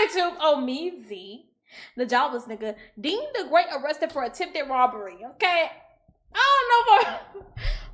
YouTube? Oh, me, Z. The jobless nigga. Dean the Great arrested for attempted robbery. Okay? I don't know if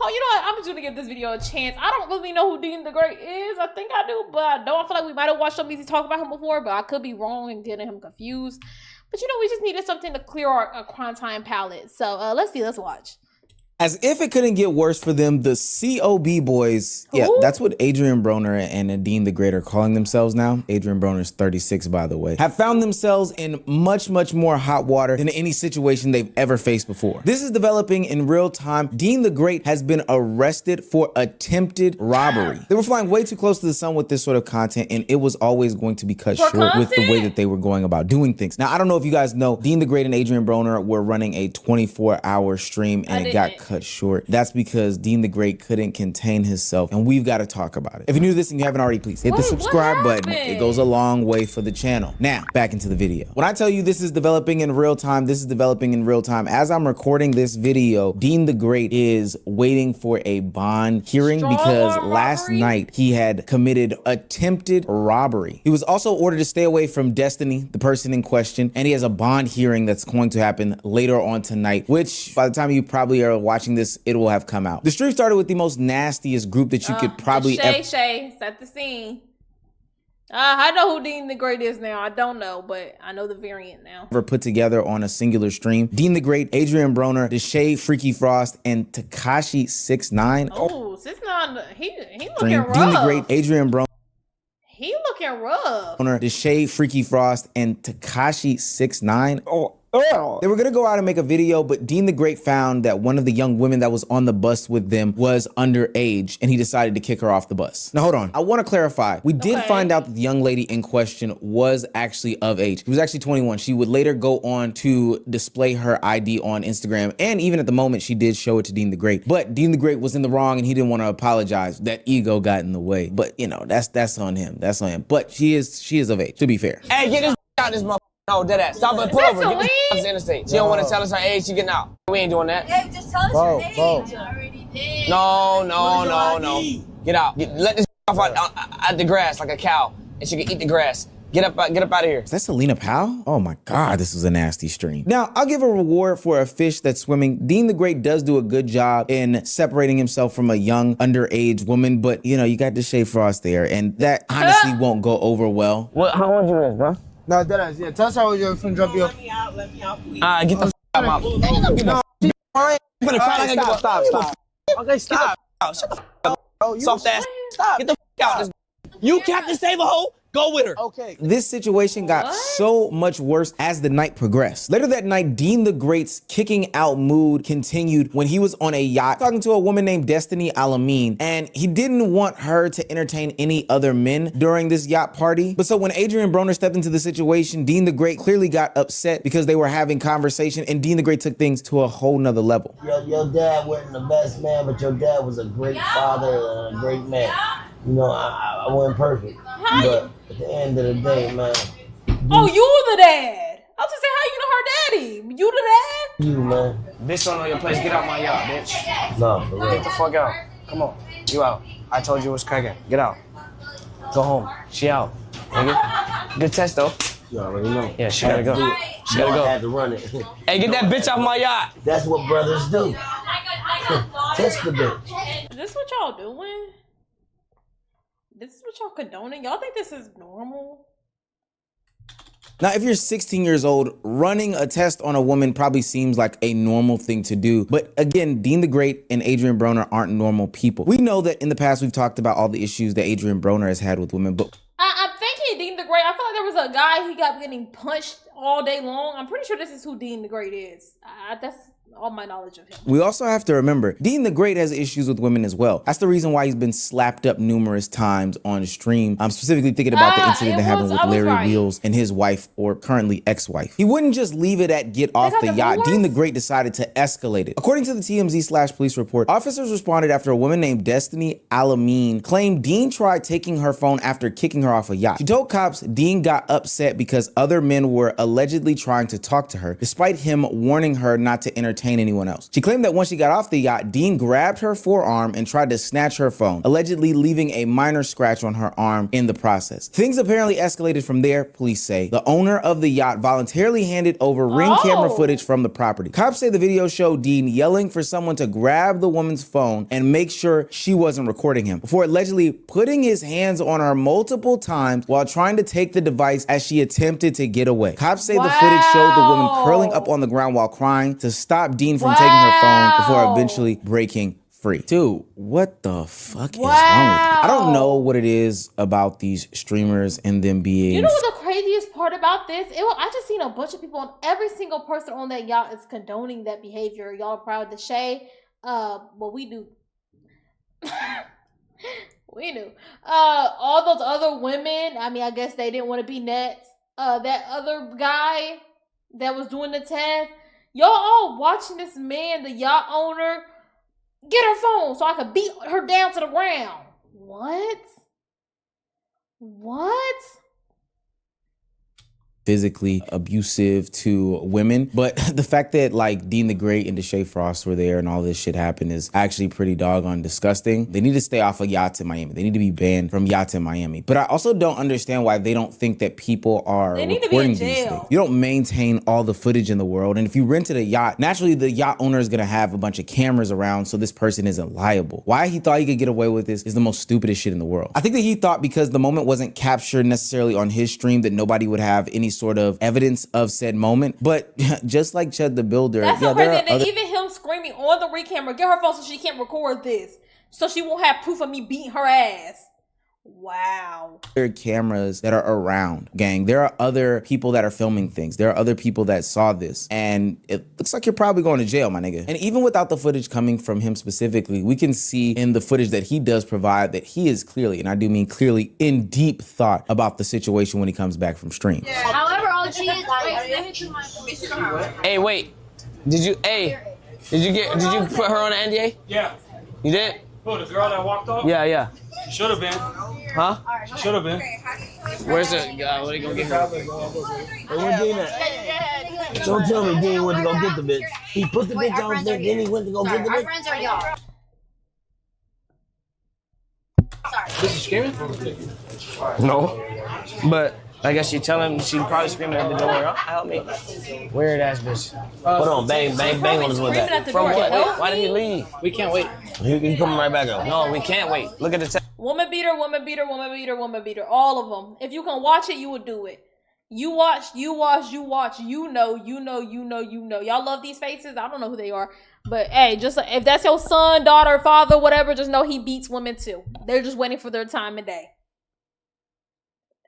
oh, you know what? I'm just gonna give this video a chance. I don't really know who Dean the Great is. I think I do, but I don't. I feel like we might have watched some easy talk about him before, but I could be wrong and getting him confused. But you know, we just needed something to clear our crime time palette. So let's see, let's watch. As if it couldn't get worse for them, the COB boys, yeah, that's what Adrian Broner and Dean the Great are calling themselves now. Adrian Broner's 36, by the way, have found themselves in much more hot water than any situation they've ever faced before. This is developing in real time. Dean the Great has been arrested for attempted robbery. They were flying way too close to the sun with this sort of content, and it was always going to be cut short with the way that they were going about doing things. Now, I don't know if you guys know, Dean the Great and Adrian Broner were running a 24-hour stream, and it got cut short. That's because Dean the Great couldn't contain himself, and we've got to talk about it. If you're new to this and you haven't already, please hit the subscribe button. It goes a long way for the channel. Now, back into the video. When I tell you this is developing in real time, this is developing in real time. As I'm recording this video, Dean the Great is waiting for a bond hearing because last night he had committed attempted robbery. He was also ordered to stay away from Destiny, the person in question, and he has a bond hearing that's going to happen later on tonight, which by the time you probably are watching this, it will have come out. The stream started with the most nastiest group that you could probably Shay, set the scene. I know who Dean the Great is now. I don't know, but I know the variant now. Ever put together on a singular stream. Dean the Great, Adrian Broner, Deshae Freaky Frost, and Tekashi 6ix9ine. Oh, 6ix9ine, he looking rough. Dean the Great, Adrian Broner. He looking rough. Deshae Freaky Frost, and Tekashi 6ix9ine. They were gonna go out and make a video, but Dean the Great found that one of the young women that was on the bus with them was underage, and he decided to kick her off the bus. Now, hold on. I want to clarify. We did find out that the young lady in question was actually of age. She was actually 21. She would later go on to display her ID on Instagram, and even at the moment, she did show it to Dean the Great. But Dean the Great was in the wrong, and he didn't want to apologize. That ego got in the way. But you know, that's on him. That's on him. But she is of age, to be fair. Hey, get this out this motherfucker. No, dead ass. Stop and pull over. Get this interstate. She don't want to tell us her age. She getting out. We ain't doing that. Hey, just tell us your age. I already did. No. Get out. Let this off at the grass like a cow, and she can eat the grass. Get up out of here. Is that Selena Powell? Oh my God, this was a nasty stream. Now, I'll give a reward for a fish that's swimming. Dean the Great does do a good job in separating himself from a young underage woman, but you know, you got Deshae Frost there, and that honestly won't go over well. What? How old you is, bro? No, that is, yeah. Tell us how you're finna drop you off. Let me out, please. Get the out of my mouth. Stop. Okay, stop. Shut the up. Soft ass. Stop. Get the out. You Captain Save-A-Hole? Go with her. Okay. This situation got so much worse as the night progressed. Later that night, Dean the Great's kicking out mood continued when he was on a yacht talking to a woman named Destiny Alameen, and he didn't want her to entertain any other men during this yacht party. But so when Adrian Broner stepped into the situation, Dean the Great clearly got upset because they were having conversation, and Dean the Great took things to a whole nother level. Your dad wasn't the best man, but your dad was a great father and a great man. You know, I wasn't perfect, but at the end of the day, man. Oh, you the dad. I was just saying, how you know her daddy? You the dad? You, man. Bitch, don't know your place. Get out my yacht, bitch. No, for real. Get the fuck out. Come on. You out. I told you it was cracking. Get out. Go home. She out. Nigga. Good test, though. You already know. Yeah, she gotta go. She gotta go. I had to run it. Hey, get that bitch off my yacht. That's what brothers do. Test the bitch. Is this what y'all doing? This is what y'all condoning? Y'all think this is normal? Now, if you're 16 years old, running a test on a woman probably seems like a normal thing to do. But again, Dean the Great and Adrian Broner aren't normal people. We know that in the past, we've talked about all the issues that Adrian Broner has had with women, but I'm thinking Dean the Great. I feel like there was a guy, he got getting punched all day long. I'm pretty sure this is who Dean the Great is. That's all my knowledge of him. We also have to remember, Dean the Great has issues with women as well. That's the reason why he's been slapped up numerous times on stream. I'm specifically thinking about the incident that happened with Larry Wheels and his wife, or currently ex-wife. He wouldn't just leave it at get off the yacht. Dean the Great decided to escalate it. According to the TMZ/police report, officers responded after a woman named Destiny Alameen claimed Dean tried taking her phone after kicking her off a yacht. She told cops Dean got upset because other men were allegedly trying to talk to her, despite him warning her not to entertain entertain anyone else. She claimed that once she got off the yacht, Deen grabbed her forearm and tried to snatch her phone, allegedly leaving a minor scratch on her arm in the process. Things apparently escalated from there, police say. The owner of the yacht voluntarily handed over ring camera footage from the property. Cops say the video showed Deen yelling for someone to grab the woman's phone and make sure she wasn't recording him, before allegedly putting his hands on her multiple times while trying to take the device as she attempted to get away. Cops say the footage showed the woman curling up on the ground while crying to stop Deen from taking her phone before eventually breaking free. Dude, what the fuck is wrong with you? I don't know what it is about these streamers and them being... You know what the craziest part about this? I just seen a bunch of people, and every single person on that yacht is condoning that behavior. Y'all are proud to Shay. Well, we do. We knew. All those other women, I mean, I guess they didn't want to be nets. That other guy that was doing the test, y'all all watching this man, the yacht owner, get her phone so I could beat her down to the ground. What? Physically abusive to women, but the fact that like DeenTheGreat and Deshae Frost were there and all this shit happened is actually pretty doggone disgusting. They need to stay off of yachts in Miami. They need to be banned from yachts in Miami. But I also don't understand why they don't think that people are recording these things. You don't maintain all the footage in the world, and if you rented a yacht, naturally the yacht owner is gonna have a bunch of cameras around so this person isn't liable. Why he thought he could get away with this is the most stupidest shit in the world. I think that he thought because the moment wasn't captured necessarily on his stream that nobody would have any sort of evidence of said moment. But just like Chud the Builder, that's so crazy that even him screaming on the ring camera, get her phone so she can't record this, so she won't have proof of me beating her ass. Wow. There are cameras that are around, gang. There are other people that are filming things. There are other people that saw this, and it looks like you're probably going to jail, my nigga. And even without the footage coming from him specifically, we can see in the footage that he does provide that he is clearly, and I do mean clearly, in deep thought about the situation when he comes back from stream. Yeah. However, all she is, Hey, wait. Did you put her on the NDA? Yeah. You did? Who, the girl that walked off? Yeah. She should have been. Huh? She should have been. Where's the guy? What are you gonna get her? Where Dean at? Don't tell me Dean went to go get the bitch. He put the bitch on there, then he went to go get the bitch. Our friends are y'all. Sorry. Is she screaming? No. But I guess you tell him she probably screaming at the door. Oh, help me. Weird ass bitch. Hold on, bang on his way back. From what? Wait, why did he leave? We can't wait. He coming right back up. No, we can't wait. Look at the text. Woman beater, woman beater, woman beater, woman beater. All of them. If you can watch it, you would do it. You watch. You know. Y'all love these faces? I don't know who they are. But hey, just if that's your son, daughter, father, whatever, just know he beats women too. They're just waiting for their time of day.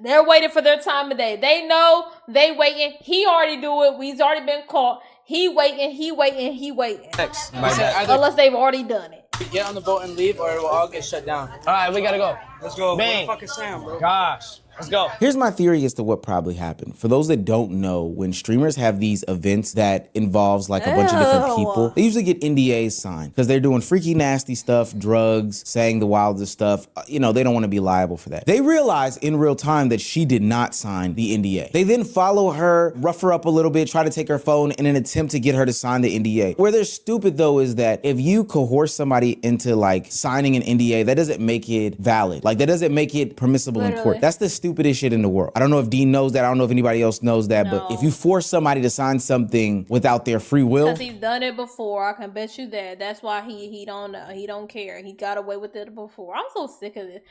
They're waiting for their time of day. They know, they waiting. He already do it. He's already been caught. He waiting. Text. Unless they've already done it. Get on the boat and leave, or it will all get shut down. All right, we gotta go. Let's go. Bang. Where the fuck is Sam, bro? Gosh. Let's go. Here's my theory as to what probably happened. For those that don't know, when streamers have these events that involves like a bunch of different people, they usually get NDAs signed because they're doing freaky nasty stuff, drugs, saying the wildest stuff. You know, they don't want to be liable for that. They realize in real time that she did not sign the NDA. They then follow her, rough her up a little bit, try to take her phone in an attempt to get her to sign the NDA. Where they're stupid though is that if you coerce somebody into like signing an NDA, that doesn't make it valid. Like that doesn't make it permissible in court. That's the stupidest shit in the world. I don't know if Dean knows that. I don't know if anybody else knows that, but if you force somebody to sign something without their free will, because he's done it before, I can bet you that. That's why he don't care. He got away with it before. I'm so sick of this.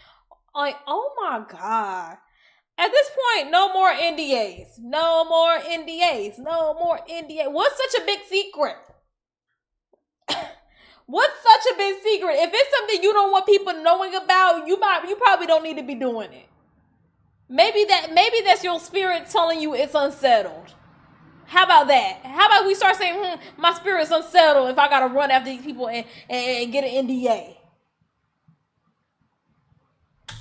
Like, oh my god. At this point, no more NDAs. No more NDAs. No more NDAs. What's such a big secret? What's such a big secret? If it's something you don't want people knowing about, you probably don't need to be doing it. Maybe that's your spirit telling you it's unsettled. How about that? How about we start saying, my spirit's unsettled if I gotta run after these people and get an NDA?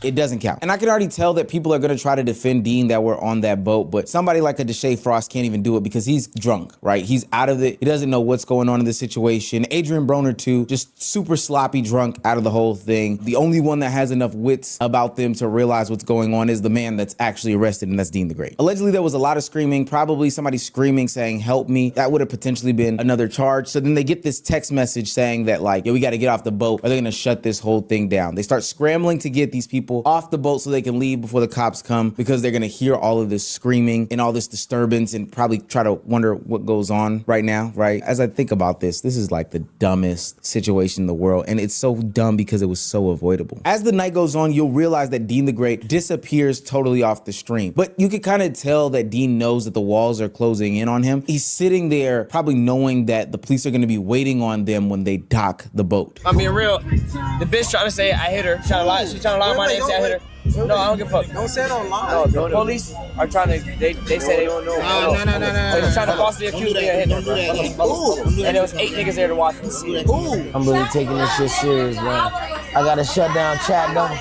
it doesn't count. And I can already tell that people are gonna try to defend Dean that were on that boat, but somebody like a Deshae Frost can't even do it because he's drunk, right? He's out of it. He doesn't know what's going on in this situation. Adrian Broner too, just super sloppy drunk out of the whole thing. The only one that has enough wits about them to realize what's going on is the man that's actually arrested, and that's Dean the Great. Allegedly, there was a lot of screaming, probably somebody screaming saying, help me. That would have potentially been another charge. So then they get this text message saying that like, yo, we got to get off the boat or they're gonna shut this whole thing down. They start scrambling to get these people off the boat so they can leave before the cops come because they're gonna hear all of this screaming and all this disturbance and probably try to wonder what goes on right now, right? As I think about this is like the dumbest situation in the world, and it's so dumb because it was so avoidable. As the night goes on, you'll realize that Dean the Great disappears totally off the stream, but you can kind of tell that Dean knows that the walls are closing in on him. He's sitting there probably knowing that the police are gonna be waiting on them when they dock the boat. I'm being real. The bitch trying to say I hit her. She's trying to lie on my name, say I hit her. No, I don't give a fuck. Don't say no lie. No, the police are trying to, they say they don't know. No. They're trying to falsely accuse me of hitting her. And there was 8 niggas there to watch me see it. I'm really taking this shit serious, man. I gotta shut down chat though.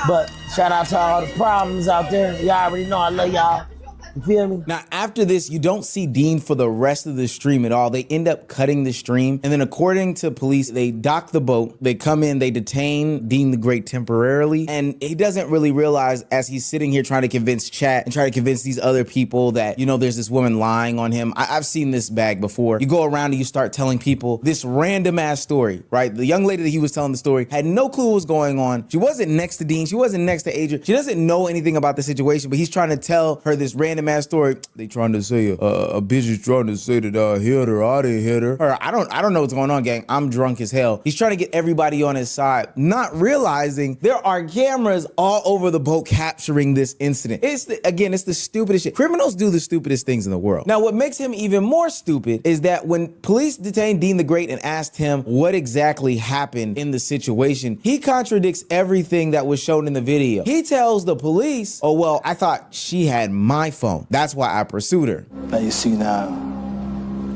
But shout out to all the problems out there. Y'all already know I love y'all. You feel me? Now, after this, you don't see Dean for the rest of the stream at all. They end up cutting the stream. And then according to police, they dock the boat. They come in, they detain Dean the Great temporarily. And he doesn't really realize as he's sitting here trying to convince chat and try to convince these other people that, you know, there's this woman lying on him. I've seen this bag before. You go around and you start telling people this random ass story, right? The young lady that he was telling the story had no clue what was going on. She wasn't next to Dean. She wasn't next to Adrian. She doesn't know anything about the situation, but he's trying to tell her this random ass story. They trying to say a bitch is trying to say that I hit her, I didn't hit her. Or I don't know what's going on, gang. I'm drunk as hell. He's trying to get everybody on his side, not realizing there are cameras all over the boat capturing this incident. It's the stupidest shit. Criminals do the stupidest things in the world. Now, what makes him even more stupid is that when police detained Dean the Great and asked him what exactly happened in the situation, he contradicts everything that was shown in the video. He tells the police, oh, well, I thought she had my phone. That's why I pursued her. Now you see now,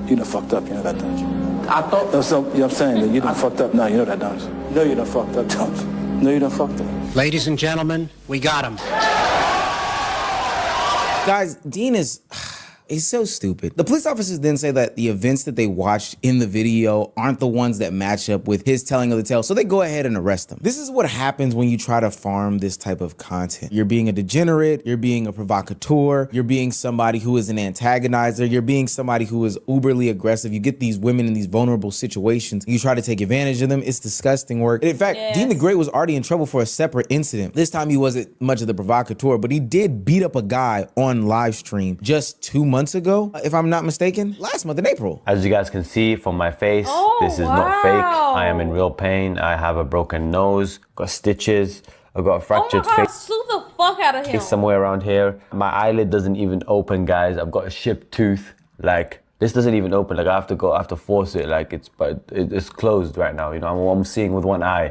you done fucked up, you know that, don't you? I thought... So, you know what I'm saying? That you done fucked up now, you know that, don't you? You know you done fucked up, don't you? You know you done fucked up. Ladies and gentlemen, we got him. Guys, Dean is... He's so stupid. The police officers then say that the events that they watched in the video aren't the ones that match up with his telling of the tale, so they go ahead and arrest him. This is what happens when you try to farm this type of content. You're being a degenerate, you're being a provocateur, you're being somebody who is an antagonizer, you're being somebody who is uberly aggressive. You get these women in these vulnerable situations, you try to take advantage of them. It's disgusting work. And in fact, Dean the Great was already in trouble for a separate incident. This time he wasn't much of the provocateur, but he did beat up a guy on live stream just 2 months ago, if I'm not mistaken, last month in April. As you guys can see from my face, this is not fake. I am in real pain. I have a broken nose, got stitches, I've got a fractured face. Sue the fuck out of him. It's somewhere around here. My eyelid doesn't even open, guys. I've got a chipped tooth. Like, this doesn't even open. Like, I have to force it. Like, it's closed right now. You know, I'm seeing with one eye.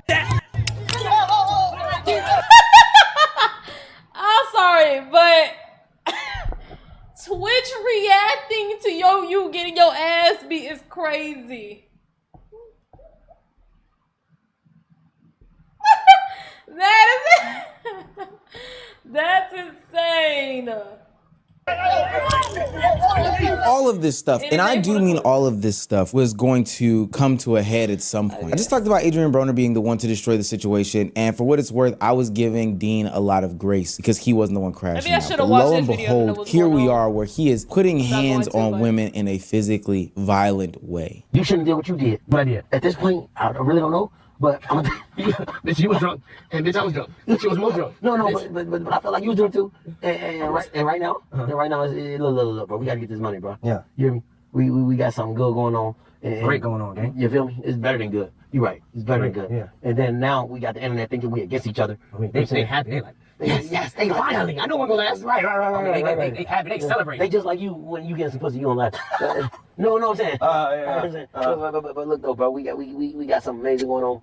I'm sorry, but Twitch reacting to you getting your ass beat is crazy. That's insane. All of this stuff, and I do mean all of this stuff, was going to come to a head at some point. I just talked about Adrian Broner being the one to destroy the situation, and for what it's worth, I was giving Dean a lot of grace because he wasn't the one crashing out. But lo and behold, here we are where he is putting hands on women in a physically violent way. You shouldn't do what you did, but I did. At this point, I really don't know. But I'm bitch, you was drunk, and bitch, I was drunk. Bitch, you was more drunk. No, but I felt like you was drunk too. And right now, look, bro, we gotta get this money, bro. Yeah. You hear me? We got something good going on. Great going on, gang. You feel me? It's better than good. You're right. It's better than good. Yeah. And then now we got the internet thinking we against each other. I mean, they happy. They like. Yes, they finally. I know we're gonna last. Right. They happy. They celebrate. They just like you when you get some pussy, you don't laugh. No, I'm saying. But look though, bro, we got something amazing going on,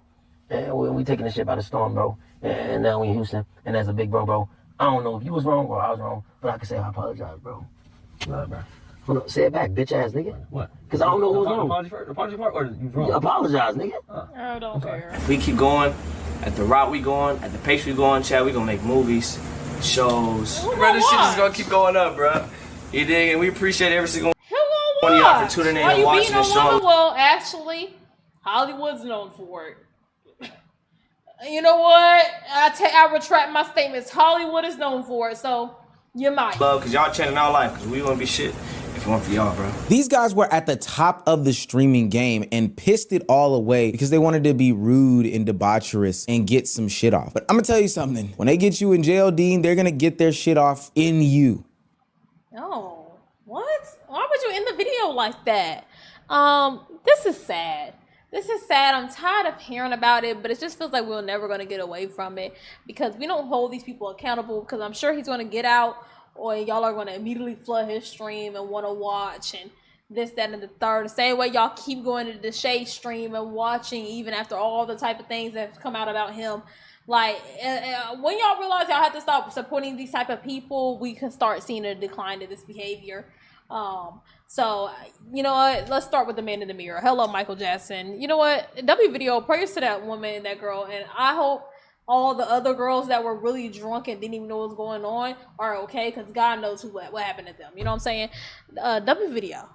and we taking the shit by the storm, bro. And now we in Houston, and as a big bro, I don't know if you was wrong or I was wrong, but I can say I apologize, bro. Bro. Say it back, bitch ass nigga. What? Because I don't know who's wrong. Apology first? Apology part? Or you wrong? Apologize, nigga. I don't care. If we keep going, at the route we going, at the pace we going, Chad, we gonna make movies, shows. Bro, this shit is gonna keep going up, bro. You dig? And we appreciate every single one of y'all for tuning in and watching the show. Well, actually, Hollywood's known for it. You know what? I retract my statements. Hollywood is known for it, so you might. Love, because y'all changing our life, because we wouldn't be shit if it weren't for y'all, bro. These guys were at the top of the streaming game and pissed it all away because they wanted to be rude and debaucherous and get some shit off. But I'm gonna tell you something. When they get you in jail, Dean, they're gonna get their shit off in you. Oh, what? Why would you end the video like that? This is sad. This is sad. I'm tired of hearing about it, but it just feels like we're never going to get away from it because we don't hold these people accountable, because I'm sure he's going to get out or y'all are going to immediately flood his stream and want to watch and this, that, and the third. The same way y'all keep going to the Shade stream and watching even after all the type of things that have come out about him. Like, when y'all realize y'all have to stop supporting these type of people, we can start seeing a decline in this behavior. So, you know what? Let's start with the man in the mirror. Hello, Michael Jackson. You know what? W video, prayers to that woman and that girl. And I hope all the other girls that were really drunk and didn't even know what was going on are okay, because God knows what happened to them. You know what I'm saying? W video.